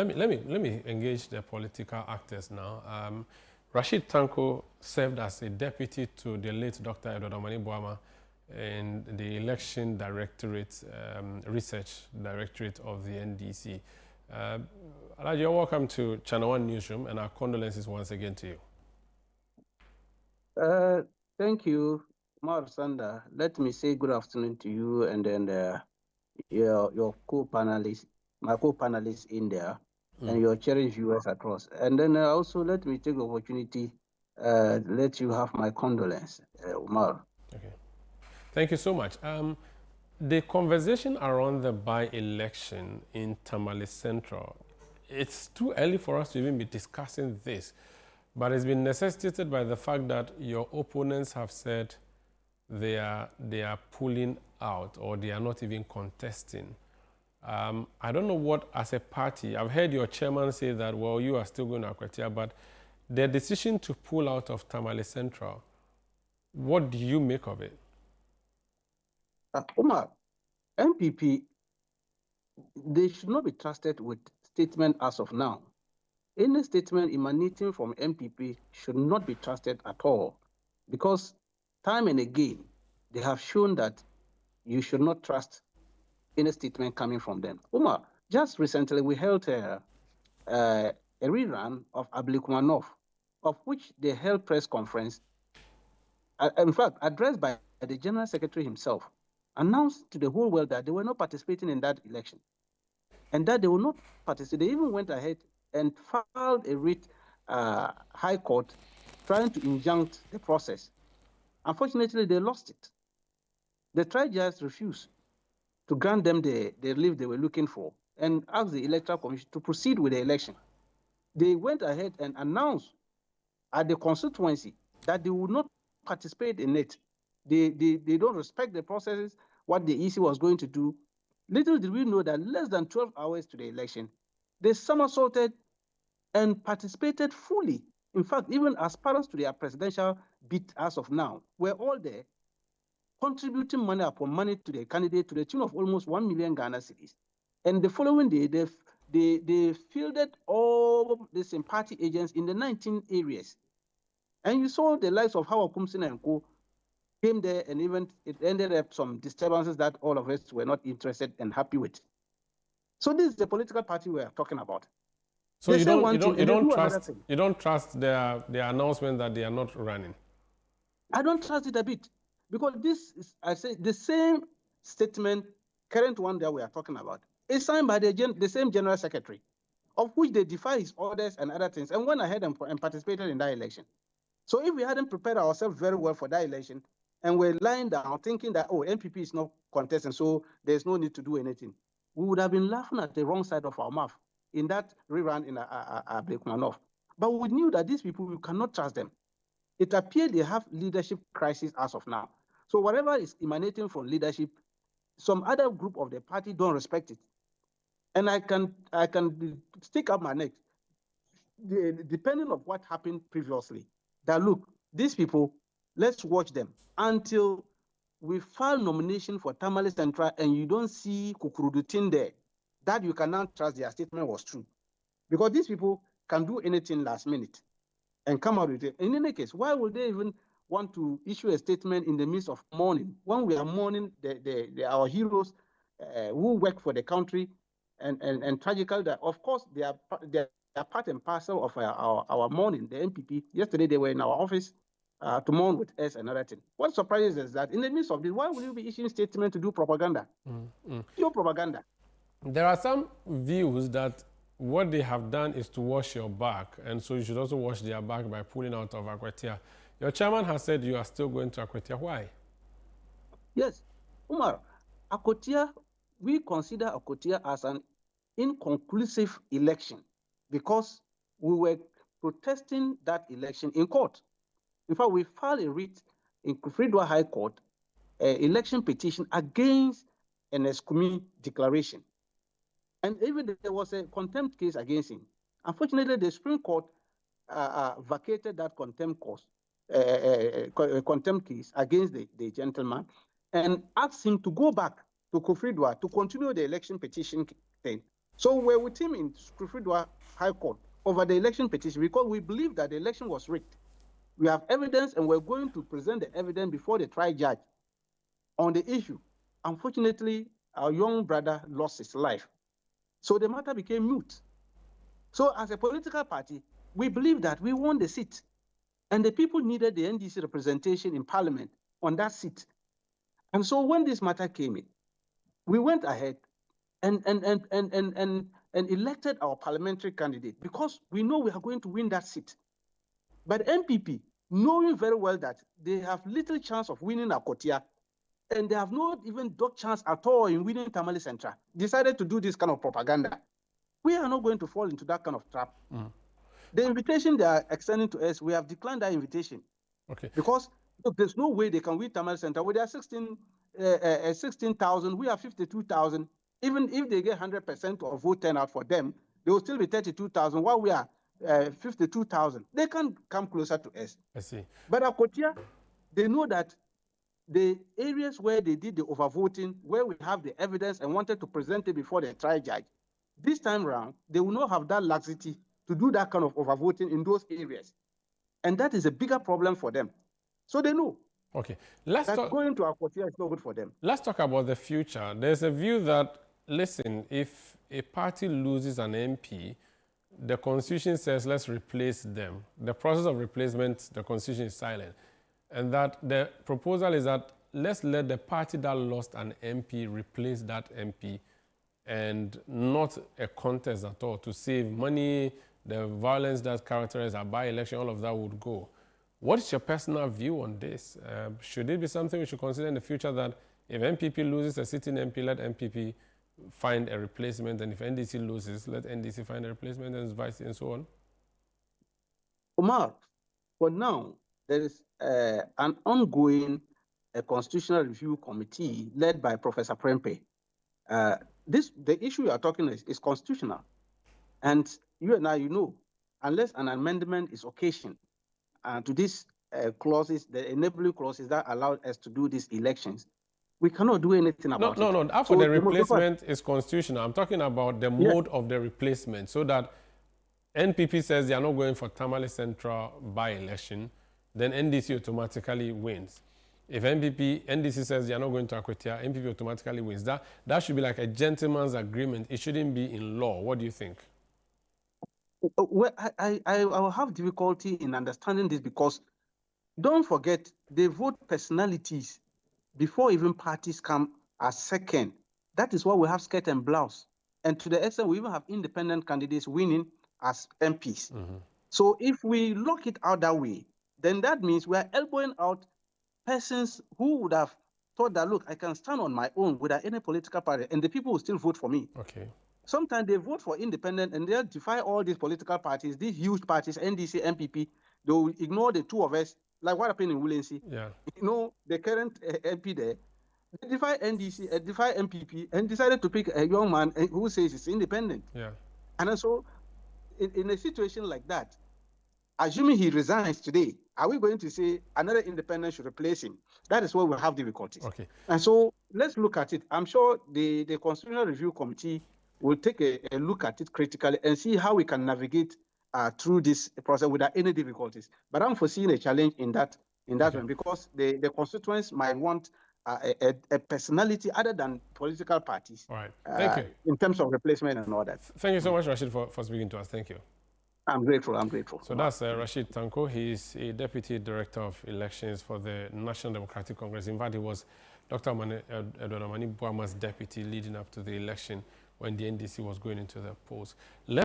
Let me engage the political actors now. Rashid Tanko served as a deputy to the late Dr. Edward Amani Boama in the Election Directorate, Research Directorate of the NDC. Alhaji, you're welcome to ChannelOne Newsroom, and our condolences once again to you. Thank you, Mar Sanda. Let me say good afternoon to you and then your co-panelists, my co-panelists in there, and your cherished viewers across. And then also let me take the opportunity let you have my condolence, Umar. Okay. Thank you so much. The conversation around the by-election in Tamale Central, it's too early for us to even be discussing this, but it's been necessitated by the fact that your opponents have said they are pulling out, or they are not even contesting. I don't know what, as a party, I've heard your chairman say that, well, you are still going to Akwatia, but the decision to pull out of Tamale Central, what do you make of it? Umar, NPP, they should not be trusted with statement as of now. Any statement emanating from NPP should not be trusted at all, because time and again, they have shown that you should not trust any statement coming from them. Umar, just recently we held a rerun of Ablikumanov, of which they held press conference, in fact, addressed by the General Secretary himself, announced to the whole world that they were not participating in that election, and that they will not participate. They even went ahead and filed a writ High Court trying to injunct the process. Unfortunately, they lost it. The trial judge refused to grant them the relief they were looking for and asked the Electoral Commission to proceed with the election. They went ahead and announced at the constituency that they would not participate in it. They don't respect the processes, what the EC was going to do. Little did we know that less than 12 hours to the election, they somersaulted and participated fully. In fact, even aspirants to their presidential bid as of now were all there, contributing money upon money to the candidate to the tune of almost 1 million Ghana cedis. And the following day, they fielded all the same party agents in the 19 areas. And you saw the likes of Howard Kumsin and Co. came there, and even it ended up some disturbances that all of us were not interested and happy with. So this is the political party we are talking about. So you don't trust their announcement that they are not running? I don't trust it a bit, because this is, I say, the same statement, current one that we are talking about, is signed by the same General Secretary, of which they defy his orders and other things, and went ahead and participated in that election. So if we hadn't prepared ourselves very well for that election, and we're lying down thinking that, oh, NPP is not contesting, so there's no need to do anything, we would have been laughing at the wrong side of our mouth in that rerun in Ablekumanov. But we knew that these people, we cannot trust them. It appeared they have leadership crisis as of now. So whatever is emanating from leadership, some other group of the party don't respect it. And I can stick up my neck, depending on what happened previously, that look, these people, let's watch them until we file nomination for Tamale Central and you don't see Kukurudutin there, that you cannot trust their statement was true. Because these people can do anything last minute and come out with it. In any case, why would they even want to issue a statement in the midst of mourning, when we are mourning our heroes who work for the country, and tragical that, of course, they are part and parcel of our mourning, the NPP. Yesterday, they were in our office to mourn with us and other things. What surprises us is that in the midst of this, why would you be issuing statement to do propaganda? Pure propaganda. There are some views that what they have done is to wash your back, and so you should also wash their back by pulling out of Akwatia. Your chairman has said you are still going to Akwatia. Why? Yes, Umar, Akwatia, we consider Akwatia as an inconclusive election because we were protesting that election in court. In fact, we filed a writ in Kufridwa High Court, election petition against an excommunication declaration. And even there was a contempt case against him. Unfortunately, the Supreme Court vacated that contempt case against the gentleman and asked him to go back to Kufridwa to continue the election petition thing. So we're with him in Scrufridwa High Court over the election petition because we believe that the election was rigged. We have evidence and we're going to present the evidence before the trial judge on the issue. Unfortunately, our young brother lost his life. So the matter became moot. So as a political party, we believe that we won the seat. And the people needed the NDC representation in parliament on that seat. And so when this matter came in, we went ahead and elected our parliamentary candidate because we know we are going to win that seat. But NPP, knowing very well that they have little chance of winning Akotia, and they have not even dot chance at all in winning Tamale Central, decided to do this kind of propaganda. We are not going to fall into that kind of trap. The invitation they are extending to us, we have declined that invitation. Okay. Because look, there's no way they can win Tamale Central. With their 16,000, we have 52,000. Even if they get 100% of vote turnout for them, they will still be 32,000, while we are 52,000. They can't come closer to us. I see. But Akotia, they know that the areas where they did the overvoting, where we have the evidence and wanted to present it before the trial judge, this time around, they will not have that laxity to do that kind of overvoting in those areas. And that is a bigger problem for them. So they know. Okay. Going to Akotia is not good for them. Let's talk about the future. There's a view that, listen, if a party loses an MP, the Constitution says let's replace them. The process of replacement, the Constitution is silent. And that the proposal is that let's let the party that lost an MP replace that MP, and not a contest at all to save money, the violence that characterizes a by-election, all of that would go. What is your personal view on this? Should it be something we should consider in the future that if NPP loses a sitting MP, let NPP find a replacement, and if NDC loses, let NDC find a replacement, and vice and so on? Omar, for now, there is an ongoing constitutional review committee led by Professor Prempe. The issue you are talking is constitutional. And you and I, you know, unless an amendment is occasioned to these clauses, the enabling clauses that allow us to do these elections, we cannot do anything about it. No. After the replacement is constitutional. I'm talking about the mode of the replacement, so that NPP says they are not going for Tamale Central by-election, then NDC automatically wins. If NDC says they are not going to Akwetia, NPP automatically wins. That should be like a gentleman's agreement. It shouldn't be in law. What do you think? Well, I will have difficulty in understanding this because don't forget, they vote personalities before even parties come as second. That is why we have skirt and blouse. And to the extent we even have independent candidates winning as MPs. So if we lock it out that way, then that means we are elbowing out persons who would have thought that, look, I can stand on my own without any political party, and the people will still vote for me. Okay. Sometimes they vote for independent, and they'll defy all these political parties, these huge parties, NDC, NPP. They will ignore the two of us, like what happened in Willensi. Yeah. You know, the current MP there, they defy NDC, defy NPP, and decided to pick a young man who says he's independent. Yeah. And so, in a situation like that, assuming he resigns today, are we going to say another independent should replace him? That is where we have difficulties. Okay. And so let's look at it. I'm sure the Constitutional Review Committee will take a look at it critically and see how we can navigate through this process without any difficulties. But I'm foreseeing a challenge in that one because the constituents might want a personality other than political parties. All right. Thank you. In terms of replacement and all that. Thank you so much, Rashid, for speaking to us. Thank you. I'm grateful. So that's Rashid Tanko. He's a Deputy Director of Elections for the National Democratic Congress. In fact, he was Dr. Edward Amani Buama's deputy leading up to the election when the NDC was going into the polls.